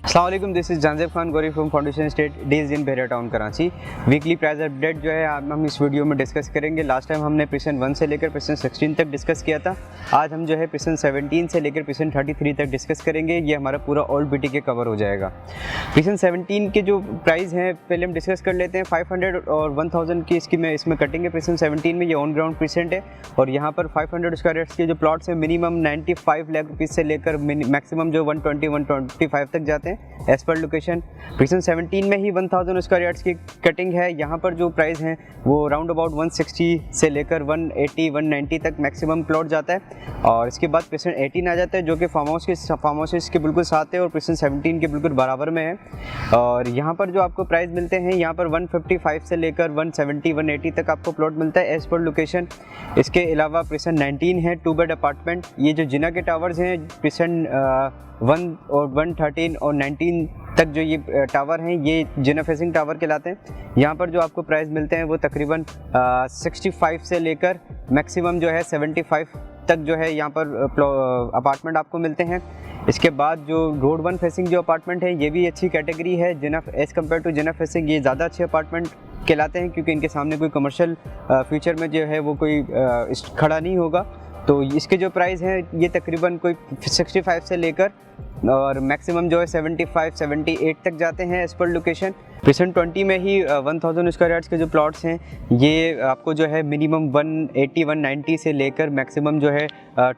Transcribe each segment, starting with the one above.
अस्सलाम वालेकुम, this is Janzeb Khan Ghauri from foundation state days in Bahria town Karachi. Weekly price update जो है हम इस वीडियो में डिस्कस करेंगे। लास्ट टाइम हमने प्रिसन 1 से लेकर प्रिसन 16 तक डिस्कस किया था। आज हम जो है प्रिसन 17 से लेकर प्रिसन 33 तक डिस्कस करेंगे। ये हमारा पूरा ओल्ड बीटी के कवर हो जाएगा। प्रिसन 17 के जो प्राइस हैं पहले हम डिस्कस कर लेते हैं। 500 और 1000 की इसमें कटेंगे। प्रिसन 17 में ये ऑन ग्राउंड प्रिसेंट है और यहाँ पर 500 स्क्वायर यार्ड्स के जो प्लॉट्स हैं मिनिमम 95 लाख रुपीज़ से लेकर मैक्सिमम जो 120-125 तक जाते हैं एज पर लोकेशन। प्रिसन 17 में ही 1000 स्क्वायर यार्ड्स की कटिंग है। यहाँ पर जो प्राइस हैं वो राउंड अबाउट 160 से लेकर 180-190 तक मैक्सिमम प्लॉट जाता है। और इसके बाद प्रिसन 18 आ जाता है जो कि फार्म हाउसेस के बिल्कुल साथ है और प्रिसन 17 के बिल्कुल बराबर में है। और यहाँ पर जो आपको प्राइस मिलते हैं यहाँ पर 155 से लेकर 170-180 तक आपको प्लॉट मिलता है एज पर लोकेशन। इसके अलावा प्रिसन 19 है 2 बेड अपार्टमेंट। ये जो जिना के टावर्स हैं प्रिसन 1 और 113 और 19 तक जो ये टावर हैं ये जिना फेसिंग टावर कहलाते हैं। यहाँ पर जो आपको प्राइस मिलते हैं वो तकरीबन 65 से लेकर मैक्सिमम जो है 75 तक जो है यहाँ पर अपार्टमेंट आपको मिलते हैं। इसके बाद जो रोड 1 फेसिंग जो अपार्टमेंट है ये भी अच्छी कैटेगरी है। जिना एज़ कम्पेयर टू जिना फेसिंग ये ज़्यादा अच्छे अपार्टमेंट कहलाते हैं क्योंकि इनके सामने कोई कमर्शियल फ्यूचर में जो है वो कोई खड़ा नहीं होगा। तो इसके जो प्राइस हैं ये तकरीबन कोई 65 से लेकर और मैक्सिमम जो है 75-78 तक जाते हैं एज पर लोकेशन। प्रिसन 20 में ही 1000 स्क्वायर यार्ड्स के जो प्लॉट्स हैं ये आपको जो है मिनिमम 180-190 से लेकर मैक्सिमम जो है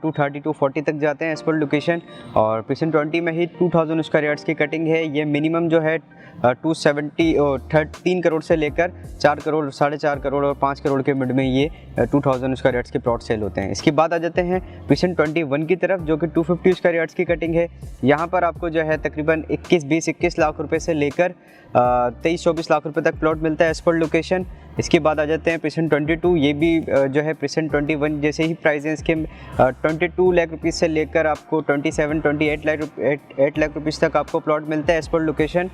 230-240 तक जाते हैं एज पर लोकेशन। और प्रिसन 20 में ही 2000 स्क्वायर यार्ड्स की कटिंग है। ये मिनिमम जो है 270 और 3 करोड़ से लेकर 4 करोड़ 4.5 करोड़ और 5 करोड़ के मिड में ये 2000 स्क्वायर यार्ड्स के प्लॉट सेल होते हैं। इसके बाद आ जाते हैं प्रिसन 21 की तरफ जो कि 250 स्क्वायर यार्ड्स की कटिंग है। यहाँ पर आपको जो है तकरीबन 21 लाख रुपए से लेकर 23-24 लाख रुपए तक प्लॉट मिलता है एज पर लोकेशन। इसके बाद आ जाते हैं प्रिसन 22। ये भी जो है प्रिसन 21 जैसे ही प्राइस हैं इसके 22 लाख रुपीज़ से लेकर आपको 8 लाख रुपीज़ तक आपको प्लॉट मिलता है एज पर लोकेशन।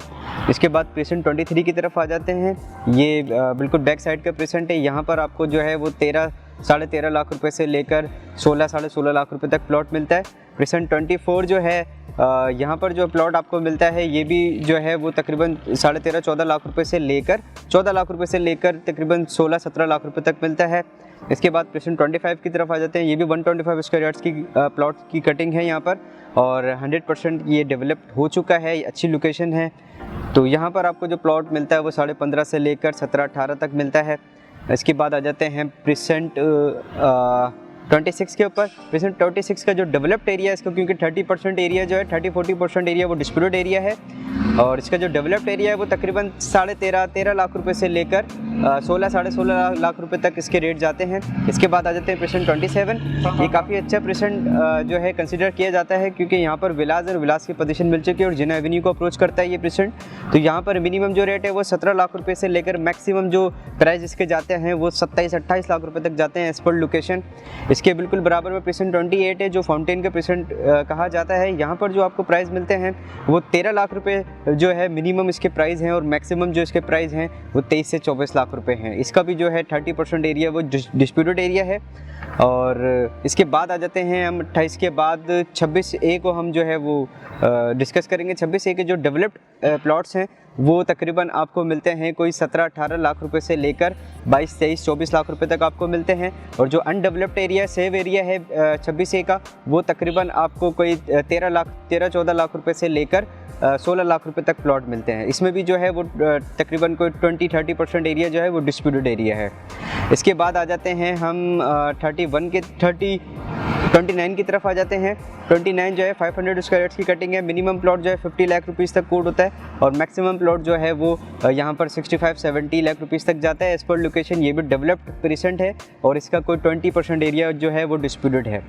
इसके बाद प्रिसन 23 की तरफ आ जाते हैं। ये बिल्कुल बैक साइड का प्रिसेंट है। यहाँ पर आपको जो है वो 13-13.5 लाख रुपए से लेकर 16-16.5 लाख रुपए तक प्लॉट मिलता है। प्रिसन 24 जो है यहाँ पर जो प्लॉट आपको मिलता है ये भी जो है वो तकरीबन 13.5-14 लाख रुपए से लेकर 14 लाख रुपए से लेकर तकरीबन 16-17 लाख रुपए तक मिलता है। इसके बाद प्रिसन 25 की तरफ आ जाते हैं। ये भी 125 स्क्वायर यार्ड्स की प्लॉट की कटिंग है यहाँ पर और 100% ये डेवलप्ड हो चुका है, अच्छी लोकेशन है। तो यहाँ पर आपको जो प्लॉट मिलता है वो 15.5 से लेकर 17-18 तक मिलता है। इसके बाद आ जाते हैं प्रिसेंट 26 के ऊपर। प्रिसेंट 26 का जो डेवलप्ड एरिया है इसका क्योंकि 30% एरिया जो है 30-40% एरिया वो डिस्प्यूटेड एरिया है और इसका जो डेवलप्ड एरिया है वो तकरीबन 13.5 लाख रुपए से लेकर 16-16.5 लाख रुपए तक इसके रेट जाते हैं। इसके बाद आ जाते हैं प्रिसेंट 27। ये काफ़ी अच्छा प्रिसेंट जो है कंसिडर किया जाता है क्योंकि यहाँ पर विलास और विलास की पोजीशन मिल चुकी है और जिना एवेन्यू को अप्रोच करता है ये प्रिसेंट। तो यहाँ पर मिनिमम जो रेट है वो 17 लाख रुपये से लेकर मैक्सिमम जो प्राइस इसके जाते हैं वो 27-28 लाख रुपये तक जाते हैं एज पर लोकेशन। इसके बिल्कुल बराबर में प्रिसेंट 28 है जो फाउंटेन का प्रिसेंट कहा जाता है। यहाँ पर जो आपको प्राइस मिलते हैं वो 13 लाख रुपए जो है मिनिमम इसके प्राइस हैं और मैक्सिमम जो इसके प्राइस हैं वो 23 से 24 लाख रुपए हैं। इसका भी जो है 30% एरिया वो डिस्प्यूटेड एरिया है। और इसके बाद आ जाते हैं हम 28 के बाद 26A को हम जो है वो डिस्कस करेंगे। 26A के जो डेवलप्ड प्लॉट्स हैं वो तकरीबन आपको मिलते हैं कोई 17-18 लाख रुपए से लेकर 22-23-24 लाख रुपए तक आपको मिलते हैं। और जो अनडेवलप्ड एरिया सेव एरिया है 26A का वो तकरीबन आपको कोई 13-14 लाख रुपए से लेकर 16 लाख रुपए तक प्लॉट मिलते हैं। इसमें भी जो है वो तकरीबन कोई 20-30% एरिया जो है वो डिस्प्यूटेड एरिया है। इसके बाद आ जाते हैं हम 29 की तरफ आ जाते हैं। 29 जो है 500 स्क्वायर यार्ड्स की कटिंग है। मिनिमम प्लॉट जो है 50 लाख रुपीज़ तक कोड होता है और मैक्सिमम प्लॉट जो है वो यहाँ पर 65-70 लाख रुपीज़ तक जाता है एज पर लोकेशन। ये भी डेवलप्ड प्रिसेंट है और इसका कोई 20% एरिया जो है वो डिस्प्यूटेड है।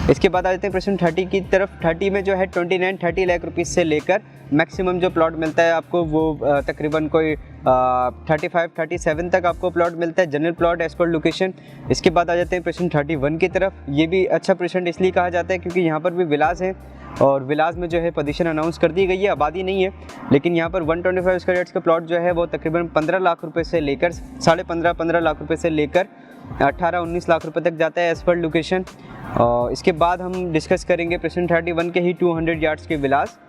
इसके बाद आ जाते हैं प्रिसेंट 30 की तरफ। 30 में जो है 29-30 लाख रुपीज़ से लेकर मैक्सिमम जो प्लॉट मिलता है आपको वो तकरीबन कोई 35-37 तक आपको प्लॉट मिलता है general plot as per location. इसके बाद आ जाते हैं प्रिसेंट 31 की तरफ। ये भी अच्छा प्रिसेंट इसलिए कहा जाता है क्योंकि यहाँ पर भी विलास हैं और विलास में जो है पोजीशन अनाउंस कर दी गई है, आबादी नहीं है लेकिन यहाँ पर 125 स्क्वायर यार्ड्स का प्लॉट जो है वो तकरीबन 15 लाख रुपए से लेकर 15.5 लाख रुपए से लेकर 18-19 लाख रुपए तक जाता है एज पर लोकेशन। इसके बाद हम डिस्कस करेंगे प्रिसेंट 31 के ही 200 यार्ड्स के विलास।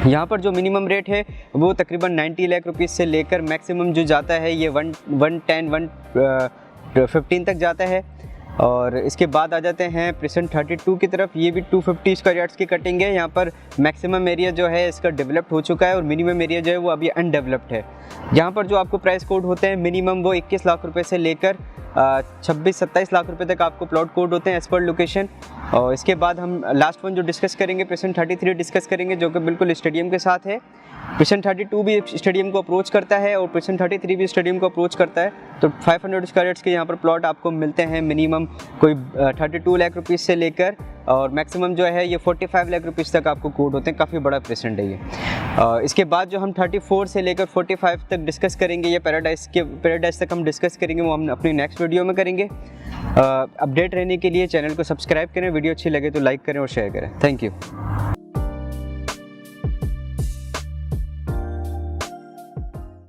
यहाँ पर जो मिनिमम रेट है वो तकरीबन 90 लाख रुपीज़ से लेकर मैक्सिमम जो जाता है ये 110-115 तक जाता है। और इसके बाद आ जाते हैं प्रिसन 32 की तरफ। ये भी 250 स्क्वायर यार्ड्स की कटिंग है। यहाँ पर मैक्सिमम एरिया जो है इसका डेवलप्ड हो चुका है और मिनिमम एरिया जो है वो अभी अनडेवलप्ड है। यहाँ पर जो आपको प्राइस कोड होते हैं मिनिमम वो 21 लाख रुपए से लेकर 26-27 लाख रुपए तक आपको प्लॉट कोड होते हैं एज पर लोकेशन। और इसके बाद हम लास्ट वन जो डिस्कस करेंगे प्रिसन 33 डिस्कस करेंगे, जो कि बिल्कुल स्टेडियम के साथ है। प्रिसन 32 भी स्टेडियम को अप्रोच करता है और प्रिसन 33 भी स्टेडियम को अप्रोच करता है। तो 500 स्क्वायर यार्ड्स के यहाँ पर प्लॉट आपको मिलते हैं मिनिमम कोई 32 लाख रुपीज़ से लेकर और मैक्सिमम जो है ये 45 लाख रुपीज़ तक आपको कोड होते हैं। काफ़ी बड़ा प्रेजेंट है ये। इसके बाद जो हम 34 से लेकर 45 तक डिस्कस करेंगे, ये पैराडाइज तक हम डिस्कस करेंगे, वो हम अपनी नेक्स्ट वीडियो में करेंगे। अपडेट रहने के लिए चैनल को सब्सक्राइब करें, वीडियो अच्छी लगे तो लाइक करें और शेयर करें। Thank you.